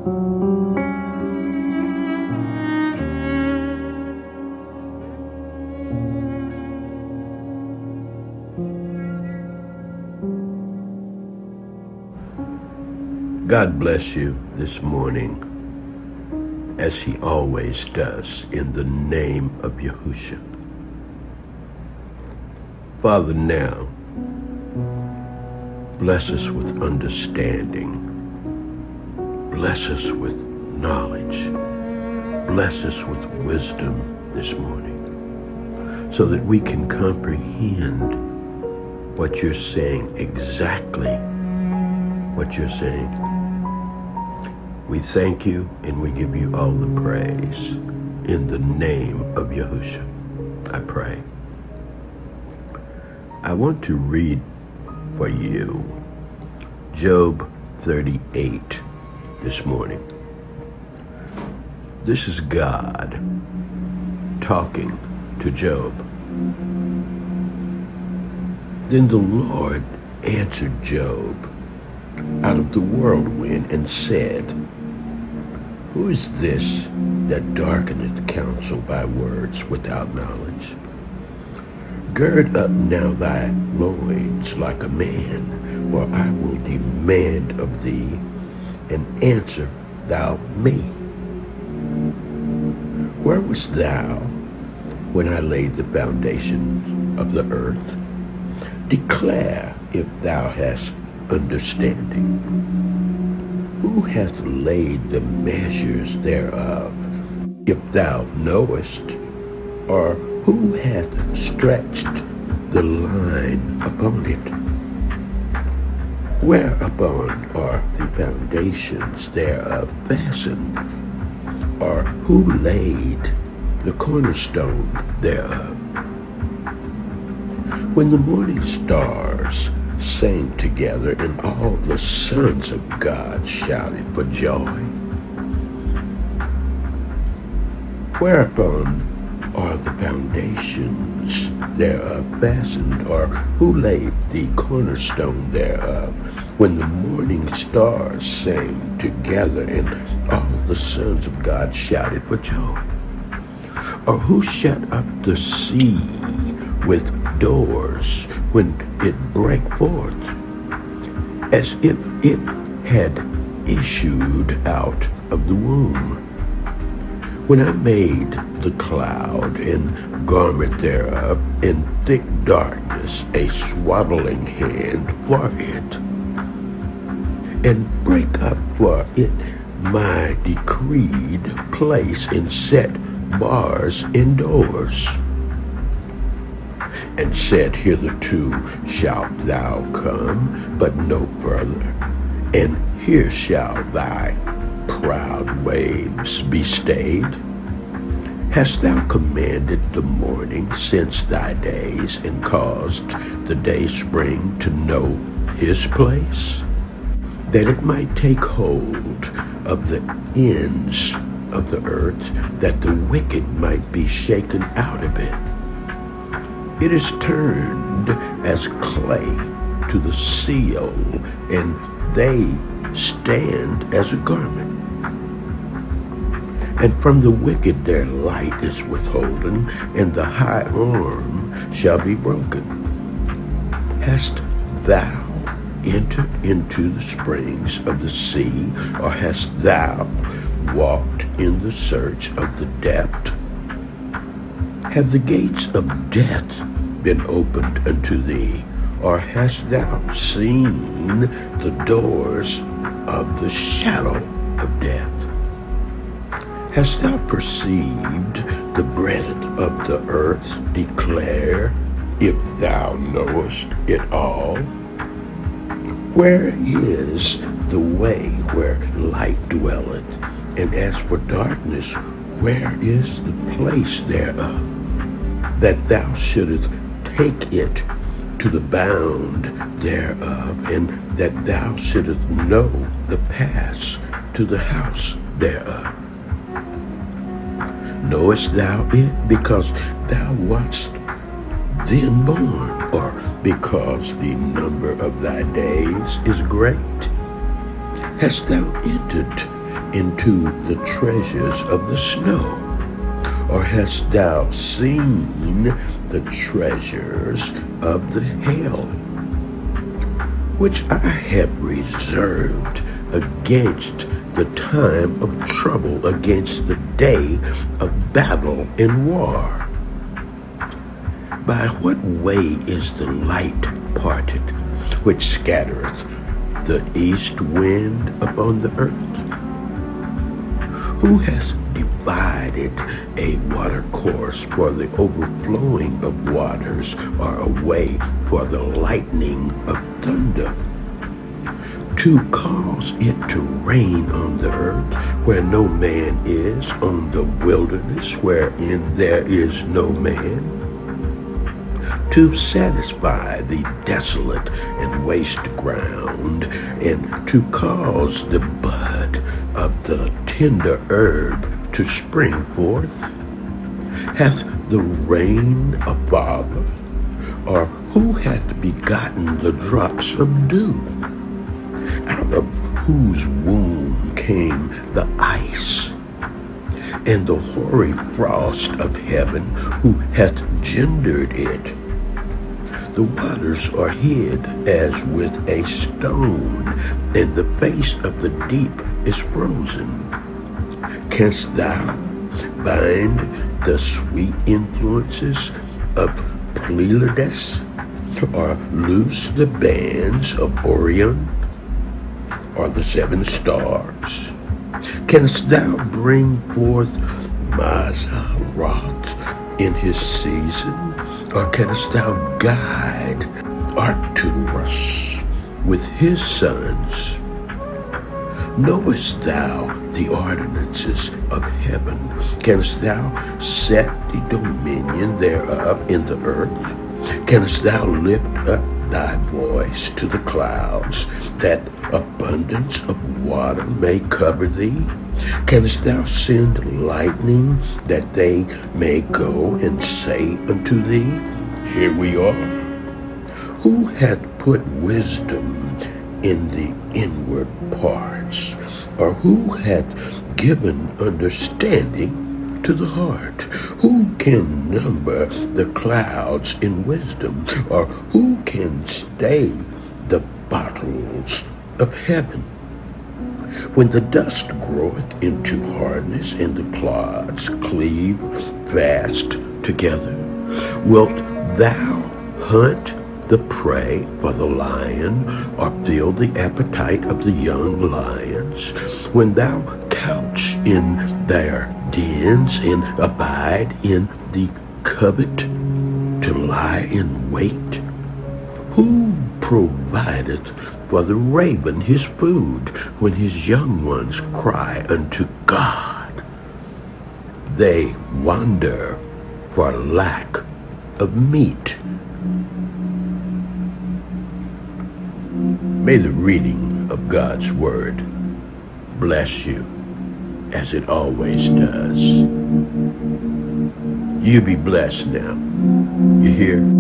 God bless you this morning, as he always does, in the name of Yahushua. Father, now, bless us with understanding. Bless us with knowledge. Bless us with wisdom this morning, so that we can comprehend what you're saying, exactly what you're saying. We thank you and we give you all the praise. In the name of Yahushua, I pray. I want to read for you Job 38 this morning. This is God talking to Job. Then the Lord answered Job out of the whirlwind and said, Who is this that darkeneth counsel by words without knowledge? Gird up now thy loins like a man, for I will demand of thee, and answer thou me. Where wast thou when I laid the foundation of the earth? Declare if thou hast understanding. Who hath laid the measures thereof, if thou knowest? Or who hath stretched the line upon it? Whereupon are the foundations thereof fastened? Or who laid the cornerstone thereof? When the morning stars sang together, and all the sons of God shouted for joy. Whereupon are the foundations thereof fastened, or who laid the cornerstone thereof? When the morning stars sang together, and all the sons of God shouted for joy. Or who shut up the sea with doors when it brake forth, as if it had issued out of the womb? When I made the cloud and garment thereof, and thick darkness a swaddling hand for it, and break up for it my decreed place, and set bars indoors, and said, Hitherto shalt thou come, but no further, and here shall thy proud waves be stayed? Hast thou commanded the morning since thy days, and caused the day spring to know his place, that it might take hold of the ends of the earth, that the wicked might be shaken out of it? It is turned as clay to the seal, and they stand as a garment. And from the wicked their light is withholden, and the high arm shall be broken. Hast thou entered into the springs of the sea, or hast thou walked in the search of the depth? Have the gates of death been opened unto thee, or hast thou seen the doors of the shadow of death? Hast thou perceived the breadth of the earth? Declare, if thou knowest it all. Where is the way where light dwelleth? And as for darkness, where is the place thereof? That thou shouldest take it to the bound thereof, and that thou shouldest know the paths to the house thereof. Knowest thou it because thou wast then born, or because the number of thy days is great? Hast thou entered into the treasures of the snow? Or hast thou seen the treasures of the hail, which I have reserved against the time of trouble, against the day of battle and war? By what way is the light parted, which scattereth the east wind upon the earth? Who has divided a watercourse for the overflowing of waters, or a way for the lightning of thunder? To cause it to rain on the earth where no man is, on the wilderness wherein there is no man? To satisfy the desolate and waste ground, and to cause the bud of the tender herb to spring forth? Hath the rain a father, or who hath begotten the drops of dew? Out of whose womb came the ice, and the hoary frost of heaven, who hath gendered it? The waters are hid as with a stone, and the face of the deep is frozen. Canst thou bind the sweet influences of Pleiades, or loose the bands of Orion, or the seven stars? Canst thou bring forth Mazzaroth in his season, or canst thou guide Arcturus with his sons? Knowest thou the ordinances of heaven? Canst thou set the dominion thereof in the earth? Canst thou lift up thy voice to the clouds, that abundance of water may cover thee? Canst thou send lightning, that they may go and say unto thee, Here we are? Who hath put wisdom in the inward parts, or who hath given understanding to the heart? Who can number the clouds in wisdom, or who can stay the bottles of heaven? When the dust groweth into hardness, and the clods cleave fast together, wilt thou hunt the prey for the lion, or fill the appetite of the young lions? When thou couch in their dens, and abide in the covert to lie in wait? Who provideth for the raven his food, when his young ones cry unto God? They wander for lack of meat. May the reading of God's word bless you, as it always does. You be blessed now. You hear?